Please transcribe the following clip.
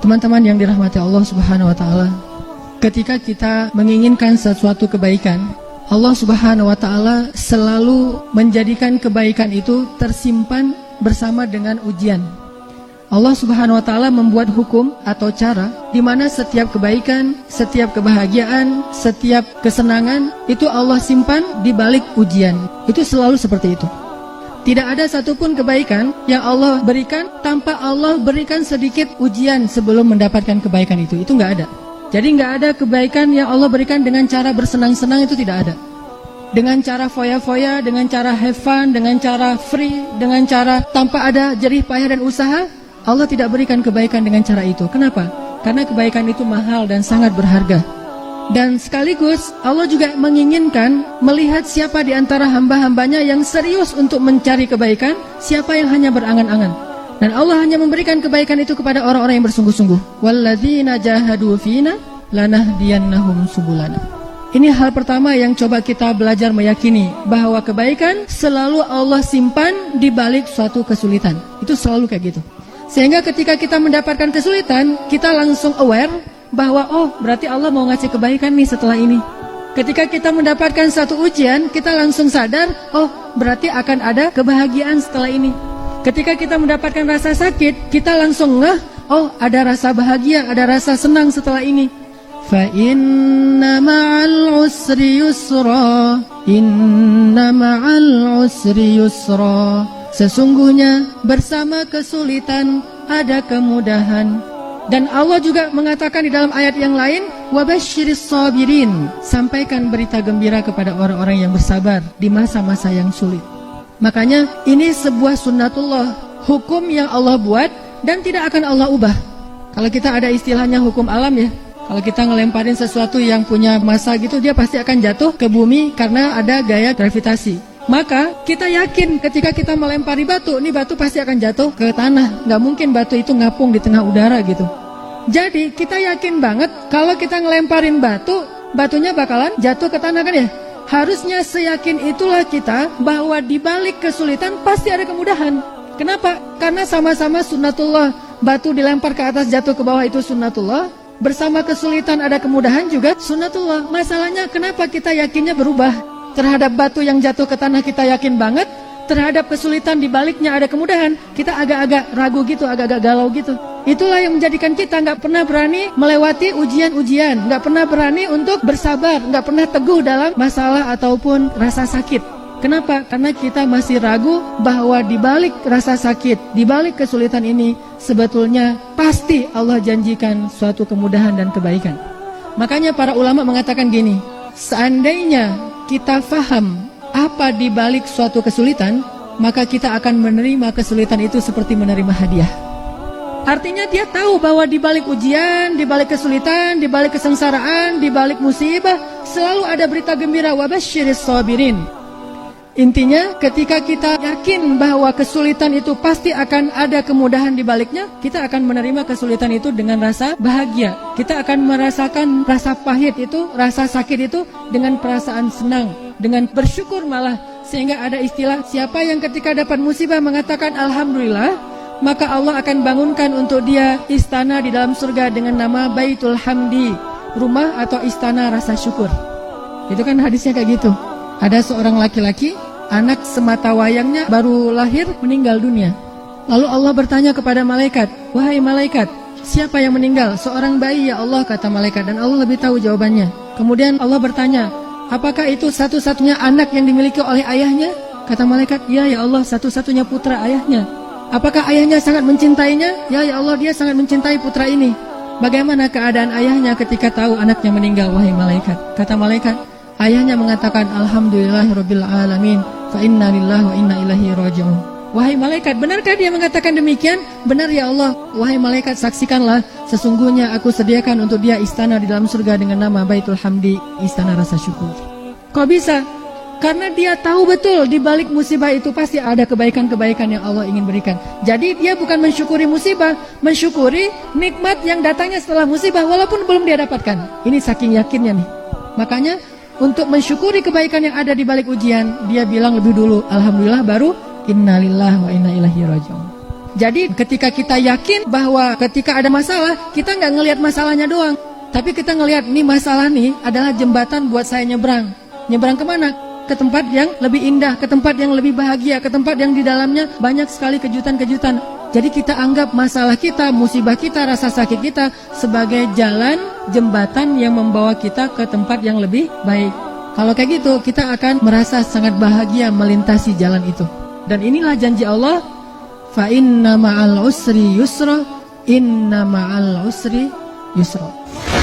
Teman-teman yang dirahmati Allah Subhanahu wa taala, ketika kita menginginkan sesuatu kebaikan, Allah Subhanahu wa taala selalu menjadikan kebaikan itu tersimpan bersama dengan ujian. Allah Subhanahu wa taala membuat hukum atau cara di mana setiap kebaikan, setiap kebahagiaan, setiap kesenangan itu Allah simpan di balik ujian. Itu selalu seperti itu. Tidak ada satupun kebaikan yang Allah berikan tanpa Allah berikan sedikit ujian sebelum mendapatkan kebaikan itu. Itu nggak ada. Jadi nggak ada kebaikan yang Allah berikan dengan cara bersenang-senang, itu tidak ada. Dengan cara foya-foya, dengan cara have fun, dengan cara free, dengan cara tanpa ada jerih payah dan usaha, Allah tidak berikan kebaikan dengan cara itu. Kenapa? Karena kebaikan itu mahal dan sangat berharga. Dan sekaligus Allah juga menginginkan melihat siapa di antara hamba-hambanya yang serius untuk mencari kebaikan, siapa yang hanya berangan-angan. Dan Allah hanya memberikan kebaikan itu kepada orang-orang yang bersungguh-sungguh. Walladzina jahadu fina lanahdiyannahum subulana. Ini hal pertama yang coba kita belajar meyakini, bahwa kebaikan selalu Allah simpan di balik suatu kesulitan. Itu selalu kayak gitu. Sehingga ketika kita mendapatkan kesulitan, kita langsung aware bahwa oh, berarti Allah mau ngasih kebaikan nih setelah ini. Ketika kita mendapatkan satu ujian, kita langsung sadar, oh, berarti akan ada kebahagiaan setelah ini. Ketika kita mendapatkan rasa sakit, kita langsung ngeh, oh, ada rasa bahagia, ada rasa senang setelah ini. Fa inna ma'al usri yusra, inna ma'al usri yusra. Sesungguhnya bersama kesulitan ada kemudahan. Dan Allah juga mengatakan di dalam ayat yang lain, wabasyiris sabirin, sampaikan berita gembira kepada orang-orang yang bersabar di masa-masa yang sulit. Makanya ini sebuah sunnatullah, hukum yang Allah buat dan tidak akan Allah ubah. Kalau kita ada istilahnya hukum alam ya, kalau kita ngelemparin sesuatu yang punya massa gitu, dia pasti akan jatuh ke bumi karena ada gaya gravitasi. Maka kita yakin ketika kita melempari batu, ini batu pasti akan jatuh ke tanah. Nggak mungkin batu itu ngapung di tengah udara gitu. Jadi kita yakin banget kalau kita ngelemparin batu, batunya bakalan jatuh ke tanah kan ya. Harusnya seyakin itulah kita bahwa di balik kesulitan pasti ada kemudahan. Kenapa? Karena sama-sama sunnatullah. Batu dilempar ke atas jatuh ke bawah itu sunnatullah. Bersama kesulitan ada kemudahan juga sunnatullah. Masalahnya kenapa kita yakinnya berubah? Terhadap batu yang jatuh ke tanah kita yakin banget, terhadap kesulitan di baliknya ada kemudahan, kita agak-agak ragu gitu, agak-agak galau gitu. Itulah yang menjadikan kita nggak pernah berani melewati ujian-ujian, nggak pernah berani untuk bersabar, nggak pernah teguh dalam masalah ataupun rasa sakit. Kenapa? Karena kita masih ragu bahwa di balik rasa sakit, di balik kesulitan ini, sebetulnya pasti Allah janjikan suatu kemudahan dan kebaikan. Makanya para ulama mengatakan gini, seandainya kita faham apa di balik suatu kesulitan, maka kita akan menerima kesulitan itu seperti menerima hadiah. Artinya dia tahu bahwa di balik ujian, di balik kesulitan, di balik kesengsaraan, di balik musibah, selalu ada berita gembira, wabasyiris sabirin. Intinya ketika kita yakin bahwa kesulitan itu pasti akan ada kemudahan di baliknya, kita akan menerima kesulitan itu dengan rasa bahagia. Kita akan merasakan rasa pahit itu, rasa sakit itu dengan perasaan senang, dengan bersyukur malah. Sehingga ada istilah, siapa yang ketika dapat musibah mengatakan alhamdulillah, maka Allah akan bangunkan untuk dia istana di dalam surga dengan nama Baitul Hamdi, rumah atau istana rasa syukur. Itu kan hadisnya kayak gitu. Ada seorang laki-laki, anak semata wayangnya baru lahir meninggal dunia. Lalu Allah bertanya kepada malaikat, wahai malaikat, siapa yang meninggal? Seorang bayi ya Allah, kata malaikat, dan Allah lebih tahu jawabannya. Kemudian Allah bertanya, apakah itu satu-satunya anak yang dimiliki oleh ayahnya? Kata malaikat, ya Allah, satu-satunya putra ayahnya. Apakah ayahnya sangat mencintainya? Ya Allah, dia sangat mencintai putra ini. Bagaimana keadaan ayahnya ketika tahu anaknya meninggal, wahai malaikat? Kata malaikat, ayahnya mengatakan alhamdulillahirabbil alamin fa inna lillahi wa inna ilaihi raji'un. Wahai malaikat, benarkah dia mengatakan demikian? Benar ya Allah. Wahai malaikat, saksikanlah, sesungguhnya aku sediakan untuk dia istana di dalam surga dengan nama Baitul Hamdi, istana rasa syukur. Kok bisa? Karena dia tahu betul di balik musibah itu pasti ada kebaikan-kebaikan yang Allah ingin berikan. Jadi dia bukan mensyukuri musibah, mensyukuri nikmat yang datangnya setelah musibah walaupun belum dia dapatkan. Ini saking yakinnya nih. Makanya untuk mensyukuri kebaikan yang ada di balik ujian, dia bilang lebih dulu alhamdulillah, baru innalillahi wa inna ilaihi raji'un. Jadi ketika kita yakin bahwa ketika ada masalah, kita nggak ngelihat masalahnya doang, tapi kita ngelihat nih masalah nih adalah jembatan buat saya nyebrang. Nyebrang kemana? Ke tempat yang lebih indah, ke tempat yang lebih bahagia, ke tempat yang di dalamnya banyak sekali kejutan-kejutan. Jadi kita anggap masalah kita, musibah kita, rasa sakit kita sebagai jalan, jembatan yang membawa kita ke tempat yang lebih baik. Kalau kayak gitu, kita akan merasa sangat bahagia melintasi jalan itu. Dan inilah janji Allah, fa inna ma'al usri yusra, inna ma'al usri yusra.